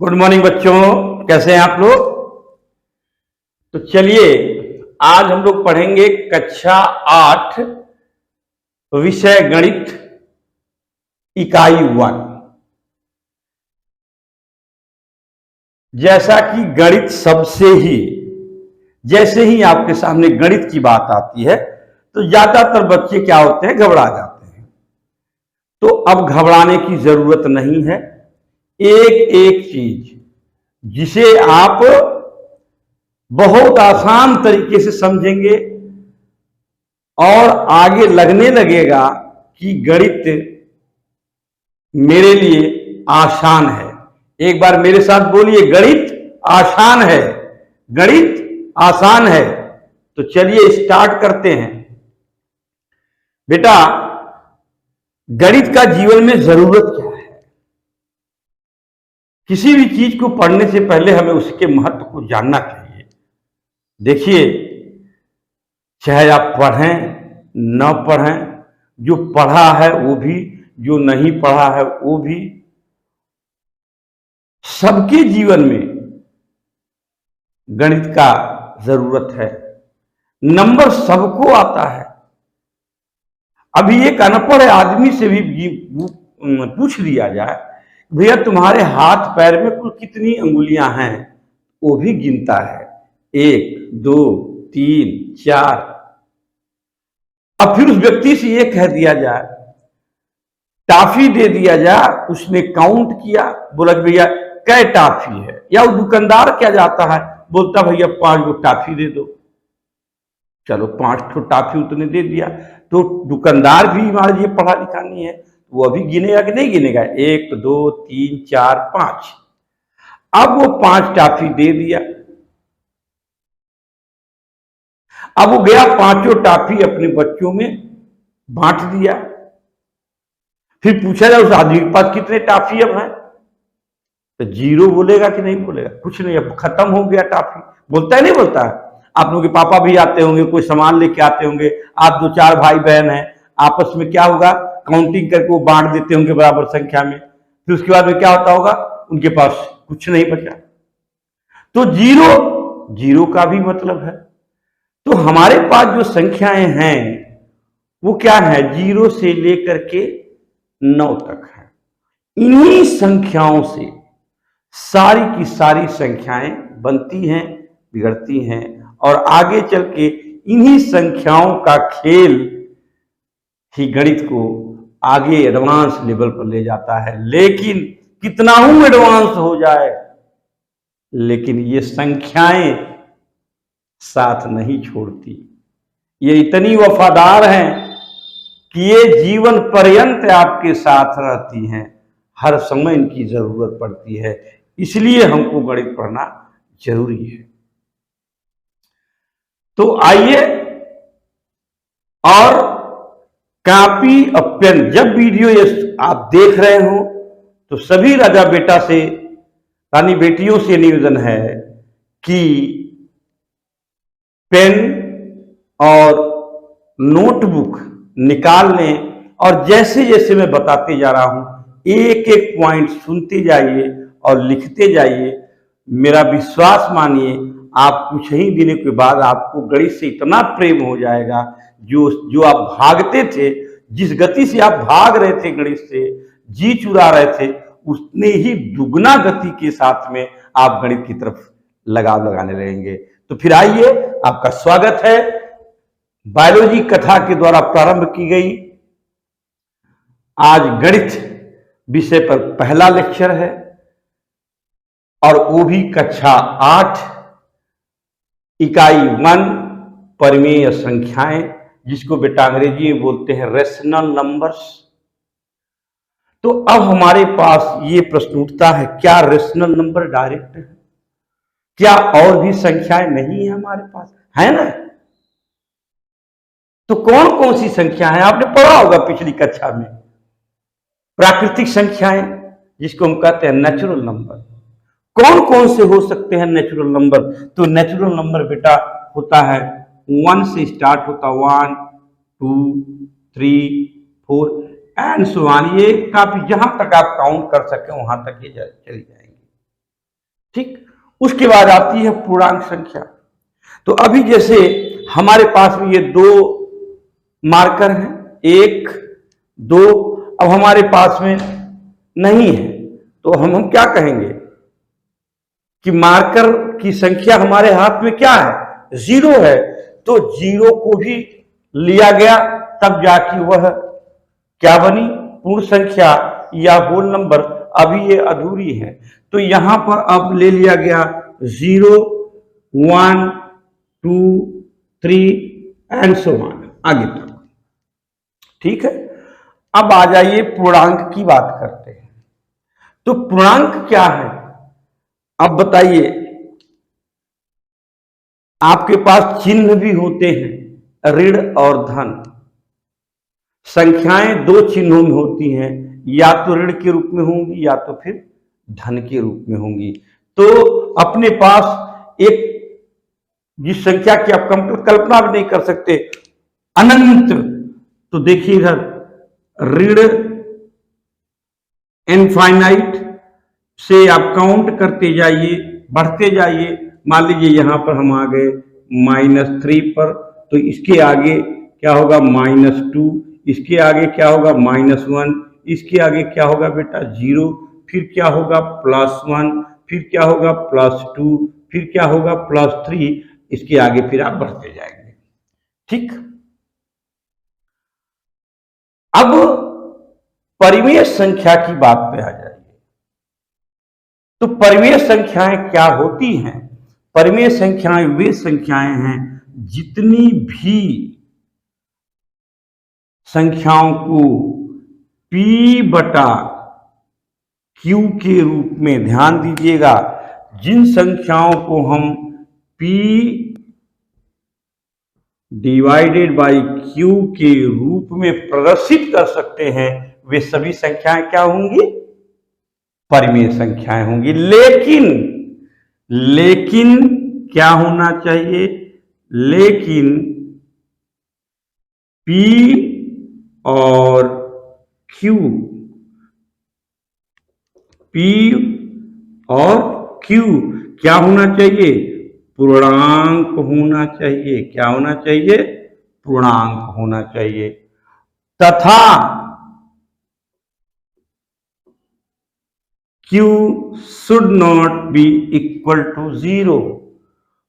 Good morning बच्चों, कैसे हैं आप लोग। तो चलिए आज हम लोग पढ़ेंगे कक्षा 8 विषय गणित इकाई 1। जैसा कि गणित सबसे ही जैसे ही आपके सामने गणित की बात आती है तो ज्यादातर बच्चे क्या होते हैं, घबरा जाते हैं। तो अब घबराने की जरूरत नहीं है। एक एक चीज जिसे आप बहुत आसान तरीके से समझेंगे और आगे लगने लगेगा कि गणित मेरे लिए आसान है। एक बार मेरे साथ बोलिए, गणित आसान है, गणित आसान है। तो चलिए स्टार्ट करते हैं। बेटा, गणित का जीवन में जरूरत क्या है? किसी भी चीज को पढ़ने से पहले हमें उसके महत्व को जानना चाहिए। देखिए, चाहे आप पढ़ें न पढ़ें, जो पढ़ा है वो भी, जो नहीं पढ़ा है वो भी, सबके जीवन में गणित का जरूरत है। नंबर सबको आता है। अभी एक अनपढ़ आदमी से भी पूछ लिया जाए, भैया तुम्हारे हाथ पैर में कुल कितनी अंगुलियां हैं, वो भी गिनता है। 1 2 3 4। अब फिर उस व्यक्ति से ये कह दिया जाए, टाफी दे दिया जाए, उसने काउंट किया, बोला भैया कै टाफी है। या वो दुकानदार क्या जाता है, बोलता भैया 5 गो टाफी दे दो। चलो 5 ठो टाफी उसने दे दिया। तो दुकानदार भी मान लीजिए पढ़ा लिखा नहीं है, वो अभी गिनेगा कि नहीं गिनेगा? 1 2 3 4 5। अब वो 5 टाफी दे दिया। अब वो गया, 5 टाफी अपने बच्चों में बांट दिया। फिर पूछा जाए उस आदमी के पास कितने टाफी अब हैं, तो 0 बोलेगा कि नहीं बोलेगा? कुछ नहीं, अब खत्म हो गया टाफी। बोलता है नहीं बोलता है? आप लोगों के पापा भी आते होंगे, कोई सामान लेके आते होंगे, आप 2-4 भाई बहन हैं, आपस में क्या होगा, काउंटिंग करके वो बांट देते होंगे बराबर संख्या में। फिर उसके बाद में क्या होता होगा, उनके पास कुछ नहीं बचा। तो 0 का भी मतलब है। तो हमारे पास जो संख्याएं हैं वो क्या है, 0 से लेकर के 9 तक है। इन्हीं संख्याओं से सारी की सारी संख्याएं बनती हैं, बिगड़ती हैं, और आगे चल के इन्हीं संख्याओं का खेल ही गणित को आगे एडवांस लेवल पर ले जाता है। लेकिन कितना ही एडवांस हो जाए, लेकिन ये संख्याएं साथ नहीं छोड़ती। ये इतनी वफादार हैं कि ये जीवन पर्यंत आपके साथ रहती हैं। हर समय इनकी जरूरत पड़ती है, इसलिए हमको गणित पढ़ना जरूरी है। तो आइए, और कॉपी और पेन, जब वीडियो ये आप देख रहे हो तो सभी राजा बेटा से, रानी बेटियों से निवेदन है कि पेन और नोटबुक निकाल लें, और जैसे जैसे मैं बताते जा रहा हूं एक एक पॉइंट सुनते जाइए और लिखते जाइए। मेरा विश्वास मानिए, आप कुछ ही दिनों के बाद आपको गणित से इतना प्रेम हो जाएगा, जो आप भागते थे, जिस गति से आप भाग रहे थे गणित से, जी चुरा रहे थे, उतने ही दुगना गति के साथ में आप गणित की तरफ लगाव लगाने लगेंगे। तो फिर आइए, आपका स्वागत है। बायोलॉजी कथा के द्वारा प्रारंभ की गई आज गणित विषय पर पहला लेक्चर है, और वो भी कक्षा 8 इकाई 1 परिमेय संख्याएं, जिसको बेटा अंग्रेजी में बोलते हैं रेशनल नंबर्स। तो अब हमारे पास ये प्रश्न उठता है, क्या रेशनल नंबर डायरेक्ट है? क्या और भी संख्याएं नहीं है हमारे पास? है ना? तो कौन कौन सी संख्या है? आपने पढ़ा होगा पिछली कक्षा में, प्राकृतिक संख्याएं, जिसको हम कहते हैं नेचुरल नंबर। कौन कौन से हो सकते हैं नेचुरल नंबर? तो नेचुरल नंबर बेटा होता है 1 से स्टार्ट होता, 1 2 3 4 एंड सो ऑन। ये काफी, जहां तक आप काउंट कर सके वहां तक ये चली जाएंगे। ठीक, उसके बाद आती है पूर्णांक संख्या। तो अभी जैसे हमारे पास में ये दो मार्कर हैं, 1 2, अब हमारे पास में नहीं है तो हम क्या कहेंगे कि मार्कर की संख्या हमारे हाथ में क्या है, 0 है। तो 0 को भी लिया गया, तब जाके वह क्या बनी, पूर्ण संख्या या होल नंबर। अभी ये अधूरी है तो यहां पर अब ले लिया गया 0 1 2 3 एंड सो ऑन आगे तक। ठीक है, अब आ जाइए पूर्णांक की बात करते हैं। तो पूर्णांक क्या है, अब बताइए। आपके पास चिन्ह भी होते हैं, ऋण और धन। संख्याएं दो चिन्हों में होती हैं, या तो ऋण के रूप में होंगी या तो फिर धन के रूप में होंगी। तो अपने पास एक जिस संख्या की आप कल्पना भी नहीं कर सकते, अनंत, तो देखिए इधर ऋण इनफाइनाइट से आप काउंट करते जाइए, बढ़ते जाइए। मान लीजिए यहां पर हम आ गए -3 पर, तो इसके आगे क्या होगा -2, इसके आगे क्या होगा -1, इसके आगे क्या होगा बेटा 0, फिर क्या होगा +1, फिर क्या होगा +2, फिर क्या होगा +3, इसके आगे फिर आप बढ़ते जाएंगे। ठीक, अब परिमेय संख्या की बात पे आ जाइए। तो परिमेय संख्याएं क्या होती हैं? परिमेय संख्याएं वे संख्याएं हैं जितनी भी संख्याओं को P/Q के रूप में, ध्यान दीजिएगा, जिन संख्याओं को हम P डिवाइडेड बाई Q के रूप में प्रदर्शित कर सकते हैं, वे सभी संख्याएं क्या होंगी, परिमेय संख्याएं होंगी। लेकिन क्या होना चाहिए, लेकिन P और Q, P और Q क्या होना चाहिए, पूर्णांक होना चाहिए। क्या होना चाहिए, पूर्णांक होना चाहिए। तथा Q should not be equal to 0,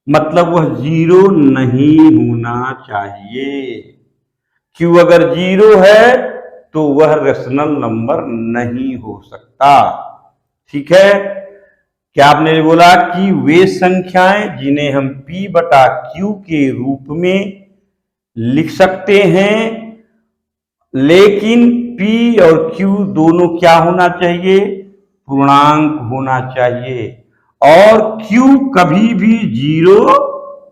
मतलब वह 0 नहीं होना चाहिए। Q अगर 0 है तो वह रेशनल नंबर नहीं हो सकता। ठीक है, क्या आपने बोला कि वे संख्याएं जिन्हें हम P/Q के रूप में लिख सकते हैं, लेकिन P और Q दोनों क्या होना चाहिए, पूर्णांक होना चाहिए, और Q कभी भी 0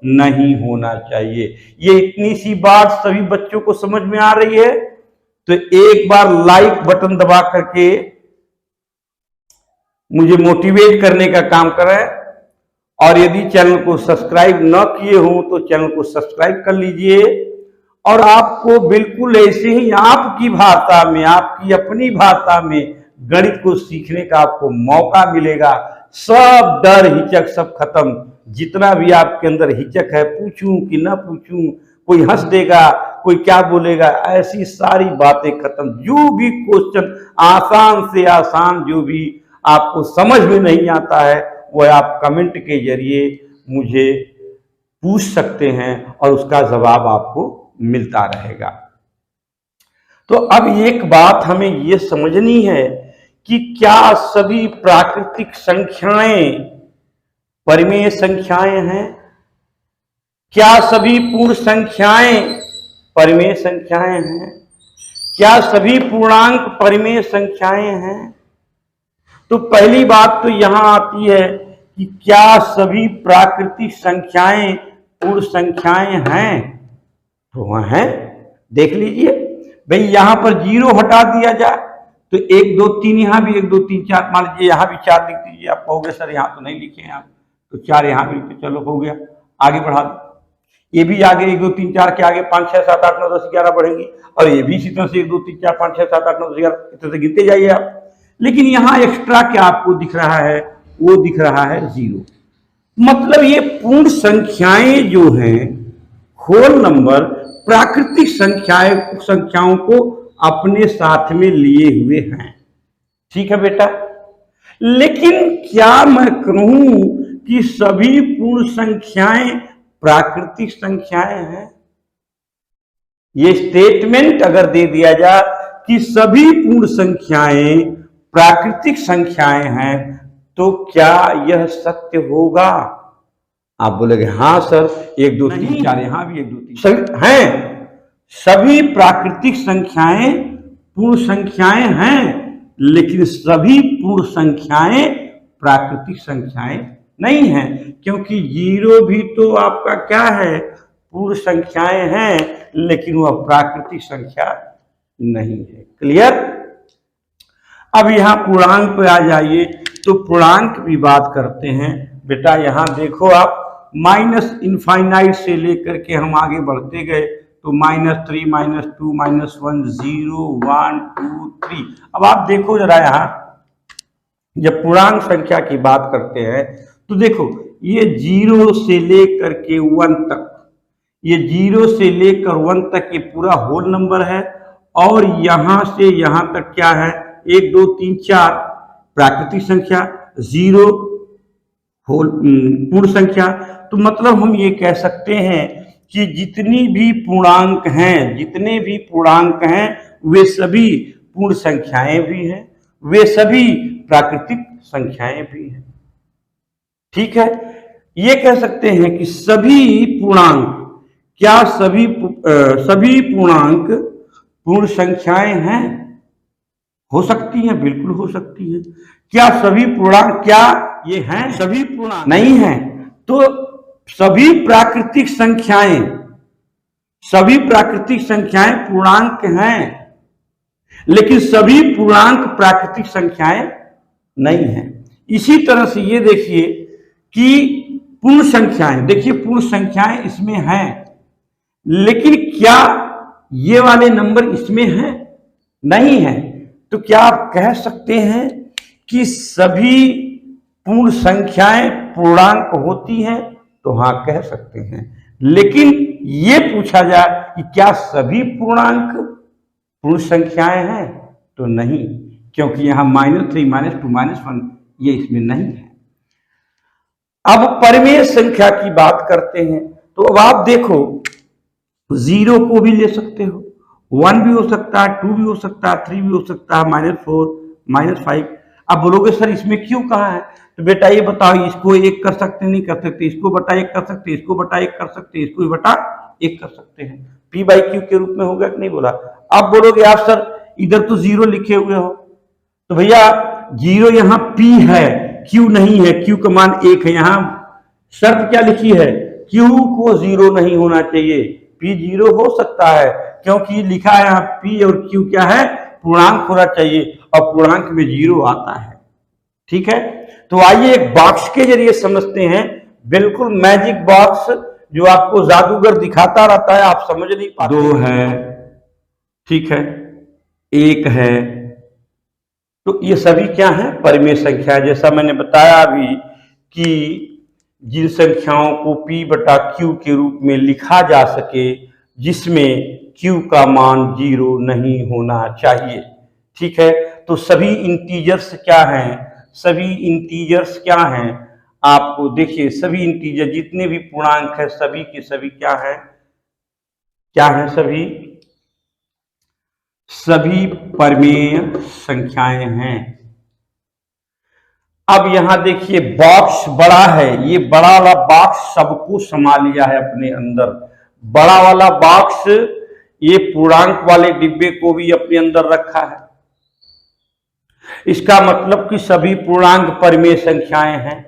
नहीं होना चाहिए। ये इतनी सी बात सभी बच्चों को समझ में आ रही है? तो एक बार लाइक बटन दबा करके मुझे मोटिवेट करने का काम करें, और यदि चैनल को सब्सक्राइब न किए हो तो चैनल को सब्सक्राइब कर लीजिए। और आपको बिल्कुल ऐसे ही आपकी भाषा में, आपकी अपनी भाषा में गणित को सीखने का आपको मौका मिलेगा। सब डर हिचक सब खत्म, जितना भी आपके अंदर हिचक है, पूछूं कि ना पूछूं, कोई हंस देगा, कोई क्या बोलेगा, ऐसी सारी बातें खत्म। जो भी क्वेश्चन आसान से आसान, जो भी आपको समझ में नहीं आता है, वह आप कमेंट के जरिए मुझे पूछ सकते हैं और उसका जवाब आपको मिलता रहेगा। तो अब एक बात हमें यह समझनी है कि क्या सभी प्राकृतिक संख्याएं परिमेय संख्याएं हैं? क्या सभी पूर्ण संख्याएं परिमेय संख्याएं हैं? क्या सभी पूर्णांक परिमेय संख्याएं हैं? तो पहली बात तो यहां आती है कि क्या सभी प्राकृतिक संख्याएं पूर्ण संख्याएं हैं? तो वह हैं। देख लीजिए भाई, यहां पर 0 हटा दिया जाए तो 1 2 3, यहां भी 1 2 3 4, मान लीजिए यहां भी 4 लिख दीजिए। आप कहोगे सर यहां तो नहीं लिखे हैं आप, तो 4 यहां भी लिखे, चलो हो गया, आगे बढ़ा दो। ये भी आगे 1 2 3 4 के आगे 5 6 7 8 9 10 11 बढ़ेंगी, और ये भी इसी तरह से 1 2 3 4 5 6 7 8 9 10 11 इस तरह से गिनते जाइए आप। लेकिन यहां एक्स्ट्रा क्या आपको दिख रहा है, वो दिख रहा है 0। मतलब ये पूर्ण संख्याएं जो हैं, होल नंबर प्राकृतिक संख्याओं को अपने साथ में लिए हुए हैं। ठीक है बेटा, लेकिन क्या मैं कहूं कि सभी पूर्ण संख्याएं प्राकृतिक संख्याएं हैं? ये स्टेटमेंट अगर दे दिया जाए कि सभी पूर्ण संख्याएं प्राकृतिक संख्याएं हैं, तो क्या यह सत्य होगा? आप बोलेंगे हाँ सर, 1 2 3 4 यहां भी 1 2 3 सभी हैं। सभी प्राकृतिक संख्याएं पूर्ण संख्याएं हैं, लेकिन सभी पूर्ण संख्याएं प्राकृतिक संख्याएं नहीं हैं, क्योंकि 0 भी तो आपका क्या है, पूर्ण संख्याएं हैं, लेकिन वह प्राकृतिक संख्या नहीं है। क्लियर? अब यहां पूर्णांक पे आ जाइए, तो पूर्णांक भी बात करते हैं। बेटा यहां देखो आप, माइनस इनफाइनाइट से लेकर के हम आगे बढ़ते गए, तो -3 -2 -1 0 1 2 3। अब आप देखो जरा, यहां जब पूर्णांक संख्या की बात करते हैं तो देखो, ये 0 से लेकर के 1 तक, ये 0 से लेकर 1 तक ये पूरा होल नंबर है, और यहां से यहां तक क्या है, 1 2 3 4 प्राकृतिक संख्या, 0 होल पूर्ण संख्या। तो मतलब हम ये कह सकते हैं कि जितनी भी पूर्णांक हैं, जितने भी पूर्णांक हैं, वे सभी पूर्ण संख्याएं भी हैं, वे सभी प्राकृतिक संख्याएं भी हैं। ठीक है, ये कह सकते हैं कि सभी पूर्णांक, क्या सभी पूर्णांक पूर्ण संख्याएं हैं? हो सकती हैं, बिल्कुल हो सकती है। क्या सभी पूर्णांक, क्या ये हैं सभी पूर्णांक? नहीं है। तो सभी प्राकृतिक संख्याएं, सभी प्राकृतिक संख्याएं पूर्णांक हैं, लेकिन सभी पूर्णांक प्राकृतिक संख्याएं नहीं हैं। इसी तरह से ये देखिए कि पूर्ण संख्याएं, देखिए पूर्ण संख्याएं इसमें हैं, लेकिन क्या ये वाले नंबर इसमें हैं? नहीं है। तो क्या आप कह सकते हैं कि सभी पूर्ण संख्याएं पूर्णांक होती हैं? तो हाँ, कह सकते हैं। लेकिन ये पूछा जाए कि क्या सभी पूर्णांक पूर्ण संख्याएं हैं? तो नहीं, क्योंकि यहां -3 -2 -1 ये इसमें नहीं है। अब परिमेय संख्या की बात करते हैं, तो अब आप देखो, 0 को भी ले सकते हो, 1 भी हो सकता है, 2 भी हो सकता है, 3 भी हो सकता है, -4 -5। अब बोलोगे सर इसमें क्यों कहा है? तो बेटा ये बताओ, इसको 1 कर सकते नहीं कर सकते, इसको बटा 1 कर सकते, इसको बटा 1 कर सकते, इसको भी बटा 1 कर सकते हैं। P/Q के रूप में होगा कि नहीं बोला? अब बोलोगे आप सर इधर तो 0 लिखे हुए हो, तो भैया 0 यहाँ P है, Q नहीं है, Q का मान 1 है। यहाँ शर्त क्या लिखी है? Q को 0 नहीं होना चाहिए, P 0 हो सकता है, क्योंकि लिखा है यहाँ P और Q क्या है, पूर्णांक होना चाहिए, और पूर्णांक में 0 आता है। ठीक है, तो आइए एक बॉक्स के जरिए समझते हैं, बिल्कुल मैजिक बॉक्स जो आपको जादूगर दिखाता रहता है, आप समझ नहीं पाते। 2 है, ठीक है, 1 है, तो ये सभी क्या है? परिमेय संख्या। जैसा मैंने बताया अभी कि जिन संख्याओं को P/Q के रूप में लिखा जा सके, जिसमें Q का मान 0 नहीं होना चाहिए। ठीक है, तो सभी इंटीजर्स क्या हैं? सभी इंटीजर्स क्या हैं? आपको देखिए, सभी इंटीजर जितने भी पूर्णांक है, सभी के सभी क्या है? क्या है? सभी परिमेय संख्याएं हैं। अब यहां देखिए बॉक्स बड़ा है, ये बड़ा वाला बॉक्स सबको समा लिया है अपने अंदर। बड़ा वाला बॉक्स ये पूर्णांक वाले डिब्बे को भी अपने अंदर रखा है। इसका मतलब कि सभी पूर्णांक परिमेय संख्याएं हैं।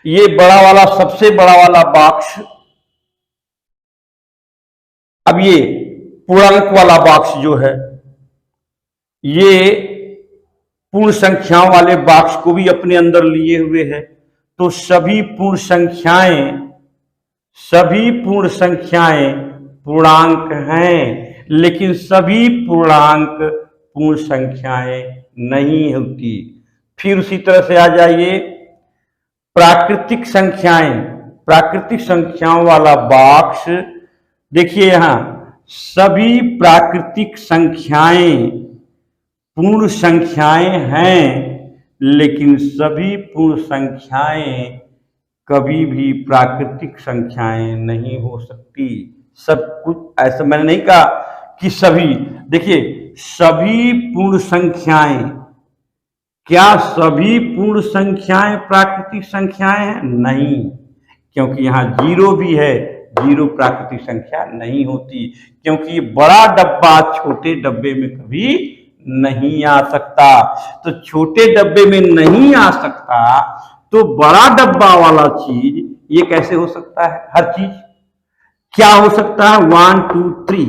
ये बड़ा वाला, सबसे बड़ा वाला बॉक्स, अब ये पूर्णांक वाला बॉक्स जो है, ये पूर्ण संख्याओं वाले बॉक्स को भी अपने अंदर लिए हुए है। तो सभी पूर्ण संख्याएं पूर्णांक हैं, लेकिन सभी पूर्णांक पूर्ण संख्याएं नहीं होती। फिर उसी तरह से आ जाइए प्राकृतिक संख्याएं, प्राकृतिक संख्याओं वाला बॉक्स। देखिए यहां सभी प्राकृतिक संख्याएं पूर्ण संख्याएं हैं, लेकिन सभी पूर्ण संख्याएं कभी भी प्राकृतिक संख्याएं नहीं हो सकती। सब कुछ ऐसा मैंने नहीं कहा कि सभी, देखिए सभी पूर्ण संख्याएं, क्या सभी पूर्ण संख्याएं प्राकृतिक संख्याएं हैं? नहीं, क्योंकि यहां जीरो भी है, जीरो प्राकृतिक संख्या नहीं होती, क्योंकि बड़ा डब्बा छोटे डब्बे में कभी नहीं आ सकता। तो छोटे डब्बे में नहीं आ सकता तो बड़ा डब्बा वाला चीज ये कैसे हो सकता है? हर चीज क्या हो सकता है? 1 2 3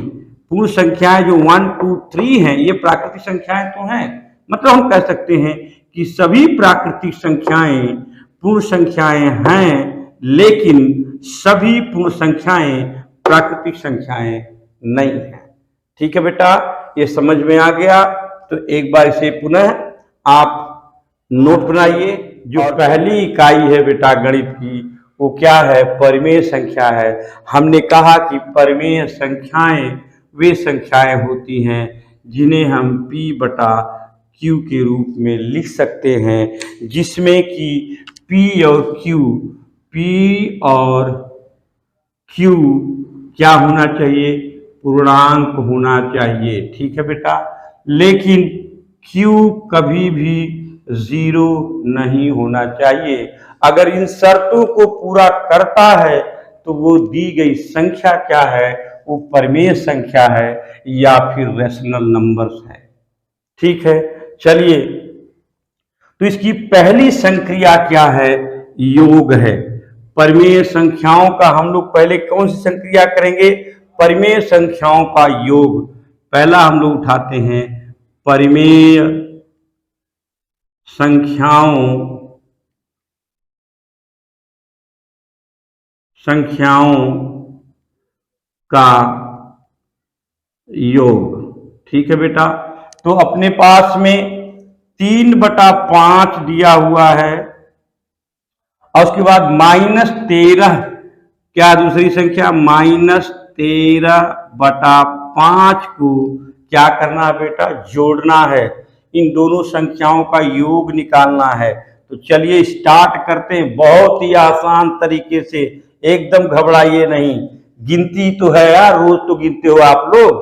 पूर्ण संख्याएं जो 1 2 3 हैं ये प्राकृतिक संख्याएं तो हैं। मतलब हम कह सकते हैं कि सभी प्राकृतिक संख्याएं पूर्ण संख्याएं हैं, लेकिन सभी पूर्ण संख्याएं प्राकृतिक संख्याएं नहीं है। ठीक है बेटा, ये समझ में आ गया? तो एक बार इसे पुनः आप नोट बनाइए। जो पहली इकाई है बेटा गणित की वो क्या है? परिमेय संख्या है। हमने कहा कि परिमेय संख्याएं वे संख्याएं होती हैं जिन्हें हम P बटा Q के रूप में लिख सकते हैं, जिसमें कि P और Q क्या होना चाहिए? पूर्णांक होना चाहिए। ठीक है बेटा, लेकिन Q कभी भी जीरो नहीं होना चाहिए। अगर इन शर्तों को पूरा करता है तो वो दी गई संख्या क्या है? वो परिमेय संख्या है या फिर रैशनल नंबर्स है। ठीक है, चलिए तो इसकी पहली संक्रिया क्या है? योग है। परिमेय संख्याओं का हम लोग पहले कौन सी संक्रिया करेंगे? परिमेय संख्याओं का योग। पहला हम लोग उठाते हैं परिमेय संख्याओं का योग। ठीक है बेटा, तो अपने पास में 3/5 दिया हुआ है और उसके बाद -13, क्या दूसरी संख्या? -13/5 को क्या करना है बेटा? जोड़ना है। इन दोनों संख्याओं का योग निकालना है। तो चलिए स्टार्ट करते हैं बहुत ही आसान तरीके से, एकदम घबराइए नहीं। गिनती तो है यार, रोज तो गिनते हो आप लोग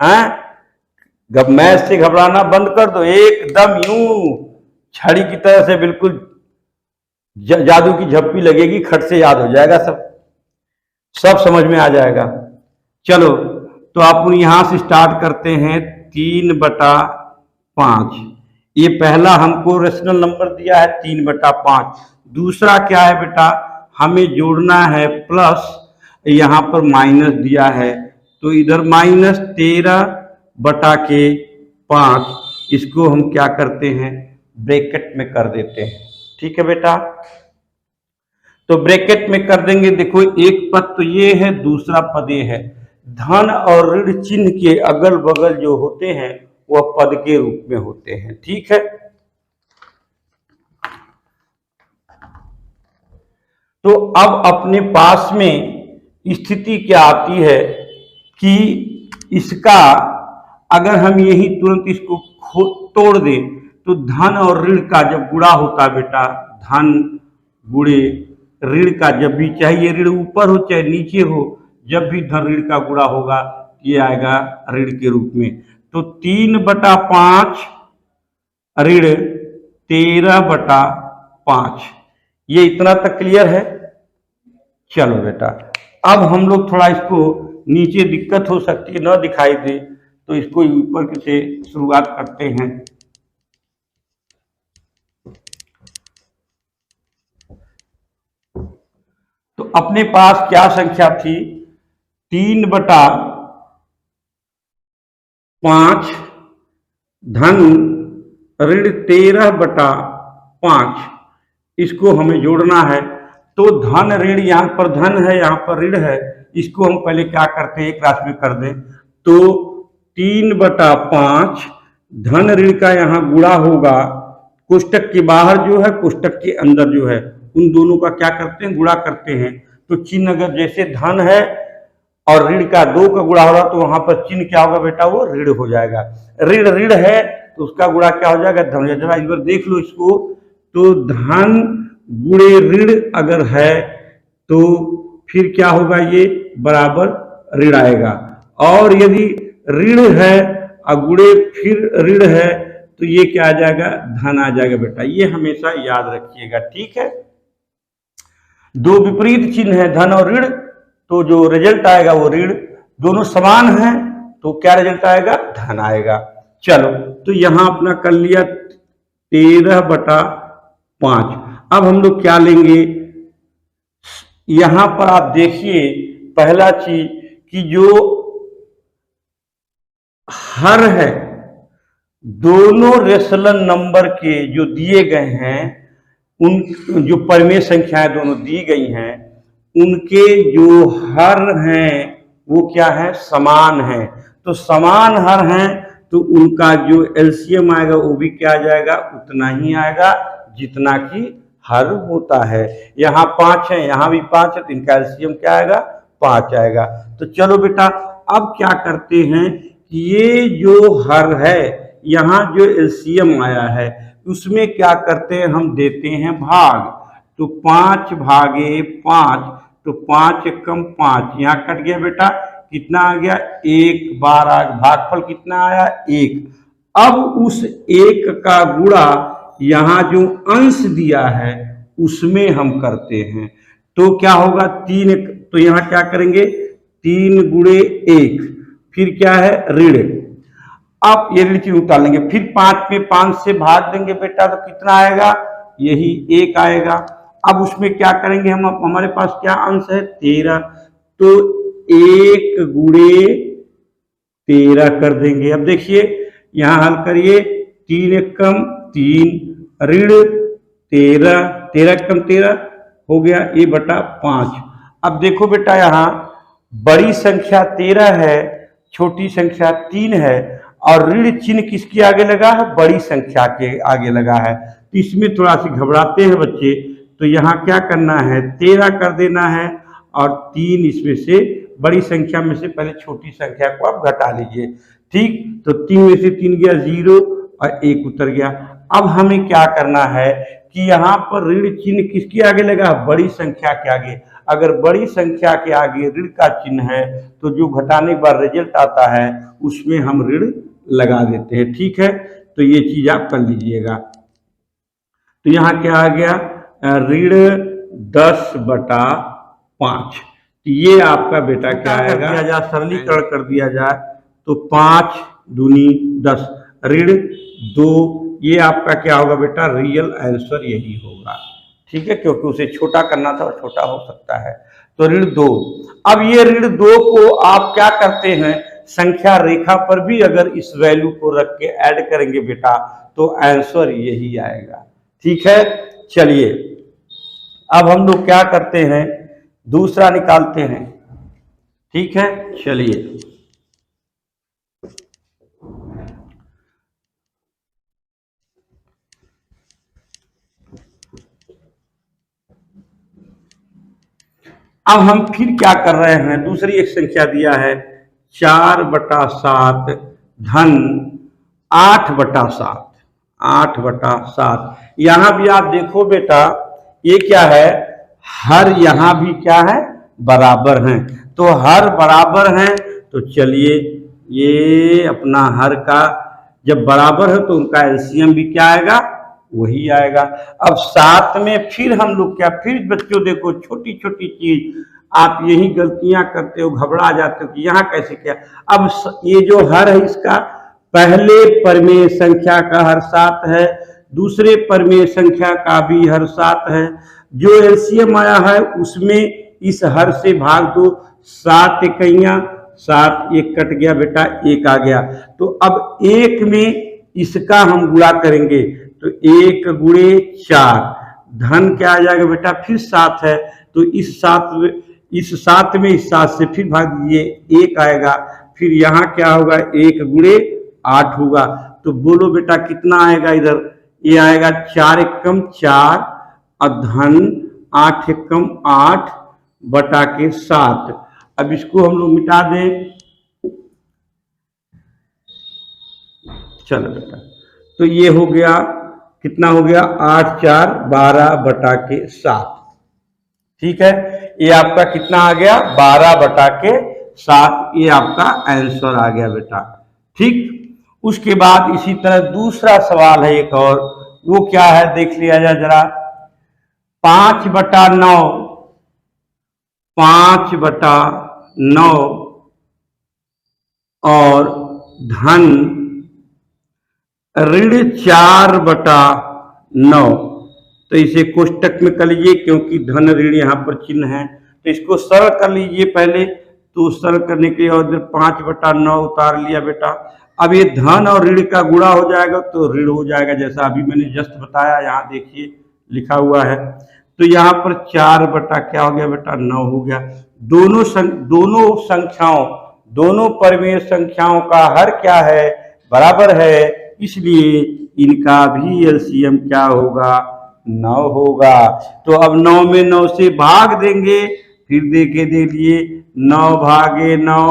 हैं। मैथ से घबराना बंद कर दो, एकदम यूं छड़ी की तरह से बिल्कुल जादू की झप्पी लगेगी, खट से याद हो जाएगा, सब समझ में आ जाएगा। चलो तो आप यहां से स्टार्ट करते हैं 3/5। ये पहला हमको रेशनल नंबर दिया है 3/5। दूसरा क्या है बेटा? हमें जोड़ना है प्लस, यहां पर माइनस दिया है तो इधर -13/5, इसको हम क्या करते हैं? ब्रैकेट में कर देते हैं। ठीक है बेटा, तो ब्रैकेट में कर देंगे। देखो एक पद तो ये है, दूसरा पद ये है। धन और ऋण चिन्ह के अगल बगल जो होते हैं वह पद के रूप में होते हैं। ठीक है, तो अब अपने पास में स्थिति क्या आती है कि इसका अगर हम यही तुरंत इसको तोड़ दें तो धन और ऋण का जब गुणा होता है बेटा, धन गुणे ऋण का जब भी, चाहे ऋण ऊपर हो चाहे नीचे हो, जब भी धन ऋण का गुणा होगा ये आएगा ऋण के रूप में। तो 3/5 ऋण 13/5, ये इतना तक क्लियर है। चलो बेटा, अब हम लोग थोड़ा इसको नीचे दिक्कत हो सकती है, न दिखाई दे, तो इसको ऊपर से शुरुआत करते हैं। तो अपने पास क्या संख्या थी? 3/5 धन ऋण 13/5, इसको हमें जोड़ना है। तो धन ऋण, यहाँ पर धन है यहाँ पर ऋण है, इसको हम पहले क्या करते हैं? एक राशि में कर दें। तो 3/5 धन ऋण का यहाँ गुणा होगा कोष्टक के बाहर जो है, कोष्टक के अंदर जो है, उन दोनों का क्या करते हैं, गुणा करते हैं। तो चिन्ह अगर जैसे धन है और ऋण का 2 का गुणा हो रहा, तो वहां पर चिन्ह क्या होगा बेटा, वो ऋण हो जाएगा। ऋण ऋण है तो उसका गुणा क्या हो जाएगा, धन। जरा इस बार देख लो इसको, तो धन गुणे ऋण अगर है तो फिर क्या होगा, ये बराबर ऋण आएगा। और यदि ऋण है और गुणे फिर ऋण है तो ये क्या आ जाएगा, धन आ जाएगा बेटा। ये हमेशा याद रखिएगा, ठीक है। दो विपरीत चिन्ह है, धन और ऋण, तो जो रिजल्ट आएगा वो ऋण। दोनों समान हैं तो क्या रिजल्ट आएगा, धन आएगा। चलो, तो यहां अपना कर लिया 13/5। अब हम लोग क्या लेंगे, यहां पर आप देखिए पहला चीज कि जो हर है, दोनों रेशनल नंबर के जो दिए गए हैं, उन जो परिमेय संख्याएं दोनों दी गई हैं, उनके जो हर हैं वो क्या है, समान है। तो समान हर हैं तो उनका जो एलसीएम आएगा वो भी क्या आ जाएगा, उतना ही आएगा जितना कि हर होता है। यहाँ 5 है, यहाँ भी 5 है, तो इनका एलसीएम क्या आएगा, 5 आएगा। तो चलो बेटा, अब क्या करते हैं, ये जो हर है, यहाँ जो एलसीएम आया है उसमें क्या करते हैं, हम देते हैं भाग। तो 5 भागे 5, तो 5 एकम 5, यहाँ कट गया बेटा, कितना आ गया, 1 12, भागफल कितना आया, 1। अब उस 1 का गुणा यहाँ जो अंश दिया है उसमें हम करते हैं, तो क्या होगा, 3। तो यहाँ क्या करेंगे, 3 गुणे 1, फिर क्या है, ऋण। अब ये ऋण चिन्ह उतार लेंगे, फिर 5 में 5 से भाग देंगे बेटा, तो कितना आएगा, यही 1 आएगा। अब उसमें क्या करेंगे हम, हमारे पास क्या अंश है, 13, तो 1 गुणे 13 कर देंगे। अब देखिए यहां हल करिए, 3 एकम 3, ऋण 13, 13 एकम 13 हो गया, ये बटा 5। अब देखो बेटा, यहाँ बड़ी संख्या 13 है, छोटी संख्या 3 है, और ऋण चिन्ह किसके आगे लगा है, बड़ी संख्या के आगे लगा है। तो इसमें थोड़ा सी घबराते हैं बच्चे, तो यहाँ क्या करना है, 13 कर देना है, और 3 इसमें से बड़ी संख्या में से पहले छोटी संख्या को आप घटा लीजिए, ठीक। तो 3 में से 3 गया 0 और 1 उतर गया। अब हमें क्या करना है कि यहाँ पर ऋण चिन्ह किसके आगे लगा, बड़ी संख्या के आगे। अगर बड़ी संख्या के आगे ऋण का चिन्ह है तो जो घटाने के बाद रिजल्ट आता है उसमें हम ऋण लगा देते हैं, ठीक है। तो ये चीज आप कर लीजिएगा। तो यहाँ क्या आ गया, ऋण 10/5। ये आपका बेटा क्या आएगा, सरलीकरण कर दिया जाए तो 5 दूनी 10, ऋण 2, ये आपका क्या होगा बेटा, रियल आंसर यही होगा, ठीक है, क्योंकि उसे छोटा करना था और छोटा हो सकता है। तो ऋण 2। अब ये ऋण 2 को आप क्या करते हैं, संख्या रेखा पर भी अगर इस वैल्यू को रख के ऐड करेंगे बेटा तो आंसर यही आएगा, ठीक है। चलिए, अब हम लोग क्या करते हैं, दूसरा निकालते हैं, ठीक है। चलिए, अब हम फिर क्या कर रहे हैं, दूसरी एक संख्या दिया है 4/7 धन 8/7, 8/7। यहां भी आप देखो बेटा, ये क्या है, हर यहां भी क्या है, बराबर हैं। तो हर बराबर हैं, तो चलिए ये अपना हर का जब बराबर है तो उनका एलसीएम भी क्या आएगा, वही आएगा। अब साथ में फिर हम लोग क्या, फिर बच्चों देखो छोटी छोटी चीज आप यही गलतियां करते हो, घबरा जाते हो कि यहाँ कैसे क्या। अब ये जो हर है इसका पहले परिमेय संख्या का हर 7 है, दूसरे परिमेय संख्या का भी हर 7 है। जो एलसीएम आया है उसमें इस हर से भाग दो, 7 इकाइयां 7, 1 कट गया बेटा, 1 आ गया। तो अब 1 में इसका हम गुणा करेंगे, तो 1 गुणे 4, धन क्या आ जाएगा बेटा, फिर 7 है, तो इस 7 में इस 7 से फिर भाग दीजिए, 1 आएगा। फिर यहाँ क्या होगा, 1 गुणे 8 होगा। तो बोलो बेटा कितना आएगा इधर, ये आएगा 4 एकम 4 और धन 8 एकम 8 बटा के 7। अब इसको हम लोग मिटा दें। चलो बेटा, तो ये हो गया, कितना हो गया 8 4 12 बटा के 7। ठीक है, ये आपका कितना आ गया 12 बटा के 7। ये आपका आंसर आ गया बेटा। ठीक, उसके बाद इसी तरह दूसरा सवाल है एक और, वो क्या है देख लिया जाए जरा। 5 बटा 9 5 बटा 9 और धन ऋण 4 बटा 9। तो इसे कोष्टक में कर लीजिए, क्योंकि धन ऋण यहाँ पर चिन्ह है, तो इसको सरल कर लीजिए पहले। तो सरल करने के लिए और 5 बटा 9 उतार लिया बेटा। अब ये धन और ऋण का गुणा हो जाएगा तो ऋण हो जाएगा, जैसा अभी मैंने जस्ट बताया, यहाँ देखिए लिखा हुआ है। तो यहाँ पर 4 बटा क्या हो गया बेटा 9 हो गया। दोनों संख्याओं, दोनों परिमेय संख्याओं का हर क्या है बराबर है, इसलिए इनका भी एलसीएम क्या होगा 9 होगा। तो अब 9 में 9 से भाग देंगे, फिर देख लिए 9 भागे 9,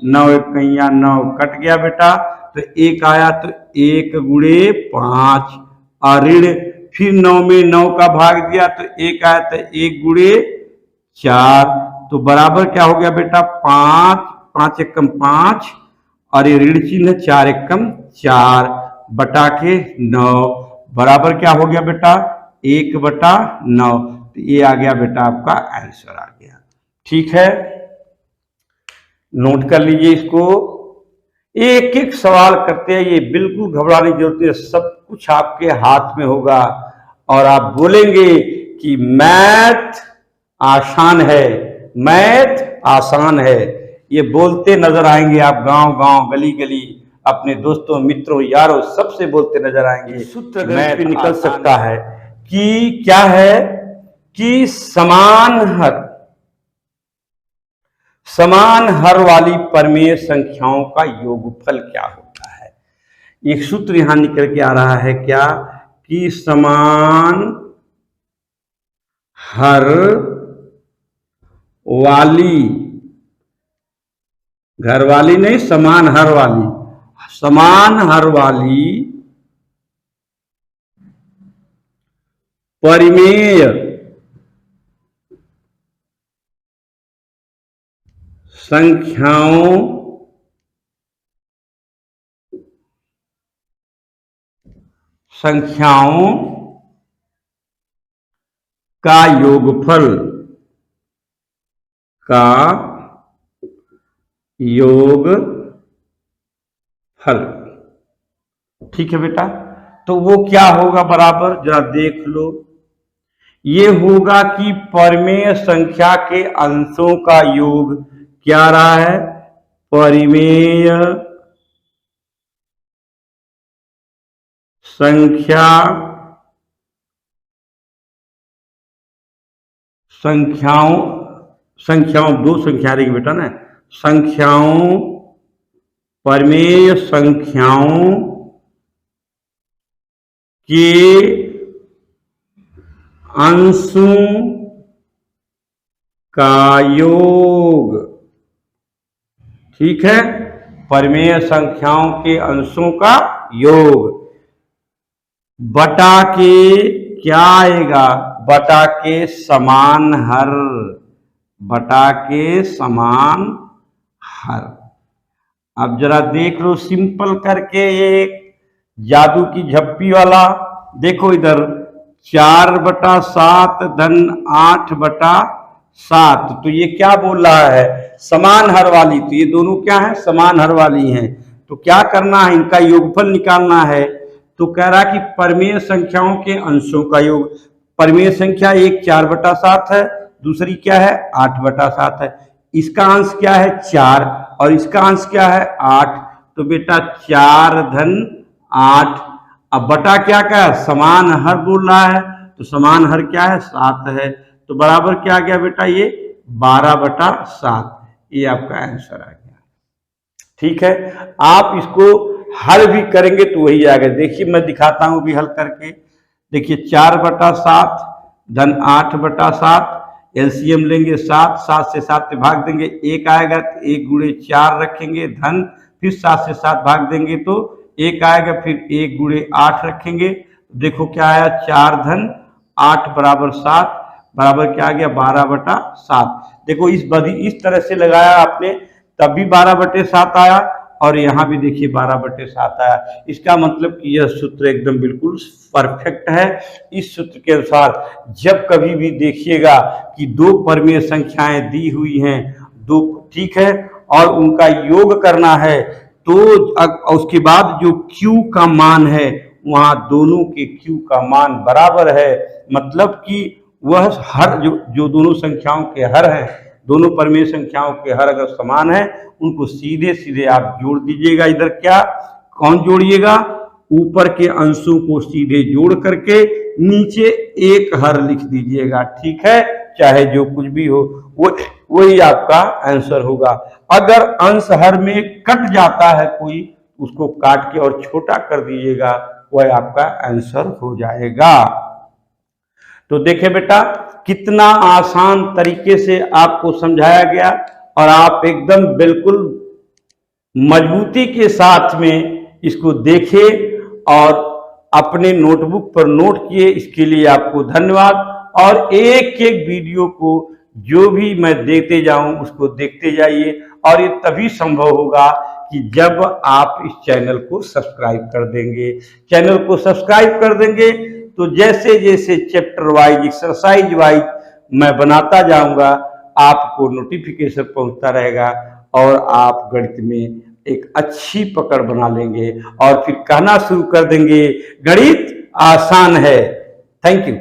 9 एकैया 9 कट गया बेटा। तो एक आया, तो 1 गुणे 5 और ऋण, फिर 9 में 9 का भाग दिया तो 1 आया, तो 1 गुणे 4। तो बराबर क्या हो गया बेटा 5, 5 एकम 5 और ये ऋण चिन्ह 4 एकम 4 बटा के 9 बराबर क्या हो गया बेटा 1 बटा 9। तो ये आ गया बेटा आपका आंसर आ गया। ठीक है, नोट कर लीजिए इसको। एक एक सवाल करते हैं, ये बिल्कुल घबराने की जरूरत है, सब कुछ आपके हाथ में होगा और आप बोलेंगे कि मैथ आसान है, मैथ आसान है। ये बोलते नजर आएंगे आप, गांव गांव गली गली अपने दोस्तों मित्रों यारों सबसे बोलते नजर आएंगे। सूत्र मैथ पे निकल सकता है कि क्या है कि समान हर वाली परिमेय संख्याओं का योगफल क्या होता है। एक सूत्र यहां निकल के आ रहा है क्या कि समान हर वाली, घर वाली नहीं, समान हर वाली, समान हर वाली परिमेय संख्याओं का योगफल ठीक है बेटा। तो वो क्या होगा बराबर, जरा देख लो। ये होगा कि परिमेय संख्या के अंशों का योग क्या रहा है, परिमेय संख्याओं दो संख्या रहेगी बेटा ना, परिमेय संख्याओं के अंशों का योग। ठीक है, परिमेय संख्याओं के अंशों का योग बटा के क्या आएगा, बटा के समान हर, बटा के समान हर। अब जरा देख लो सिंपल करके, एक जादू की झप्पी वाला देखो इधर, 4 बटा 7 धन 8 बटा 7। तो ये क्या बोल रहा है, समान हर वाली। तो ये दोनों क्या है, समान हर वाली हैं। तो क्या करना है, इनका योगफल निकालना है। तो कह रहा कि परिमेय संख्याओं के अंशों का योग, परिमेय संख्या एक 4 बटा 7 है, दूसरी क्या है 8 बटा 7 है। इसका अंश क्या है 4 और इसका अंश क्या है 8। तो बेटा 4 धन 8, अब बटा क्या क्या है, समान हर बोल रहा है, तो समान हर क्या है 7 है। तो बराबर क्या आ गया बेटा, ये 12 बटा 7। ये आपका आंसर आ गया। ठीक है, आप इसको हल भी करेंगे तो वही आएगा। देखिए मैं दिखाता हूं भी हल करके। देखिए 4/7 धन 8/7, एलसीएम लेंगे 7, 7 से 7 पे भाग देंगे 1 आएगा, तो 1 गुणे 4 रखेंगे धन, फिर 7 से 7 भाग देंगे तो 1 आएगा, फिर 1 गुणे 8 रखेंगे, देखो क्या आया 4 धन 8 बराबर 7, बराबर क्या आ गया 12/7। देखो इस तरह से लगाया आपने तब भी 12/7 आया, और यहाँ भी देखिए 12/7 आया। इसका मतलब कि यह सूत्र एकदम बिल्कुल परफेक्ट है। इस सूत्र के अनुसार जब कभी भी देखिएगा कि दो परमेय संख्याएं दी हुई हैं, दो, ठीक है, और उनका योग करना है, तो उसके बाद जो Q का मान है वहां दोनों के Q का मान बराबर है, मतलब कि वह हर जो दोनों संख्याओं के हर हैं, दोनों परमेय संख्याओं के हर अगर समान है, उनको सीधे सीधे आप जोड़ दीजिएगा। इधर क्या कौन जोड़िएगा, ऊपर के अंशों को सीधे जोड़ करके नीचे एक हर लिख दीजिएगा, ठीक है, चाहे जो कुछ भी हो वो वही आपका आंसर होगा। अगर अंश हर में कट जाता है कोई, उसको काट के और छोटा कर दीजिएगा, वह आपका आंसर हो जाएगा। तो देखिए बेटा कितना आसान तरीके से आपको समझाया गया, और आप एकदम बिल्कुल मजबूती के साथ में इसको देखें और अपने नोटबुक पर नोट किए, इसके लिए आपको धन्यवाद। और एक एक वीडियो को जो भी मैं देते जाऊं उसको देखते जाइए, और ये तभी संभव होगा कि जब आप इस चैनल को सब्सक्राइब कर देंगे। चैनल को सब्सक्राइब कर देंगे तो जैसे जैसे चैप्टर वाइज एक्सरसाइज वाइज मैं बनाता जाऊंगा, आपको नोटिफिकेशन पहुंचता रहेगा, और आप गणित में एक अच्छी पकड़ बना लेंगे, और फिर कहना शुरू कर देंगे गणित आसान है। Thank you.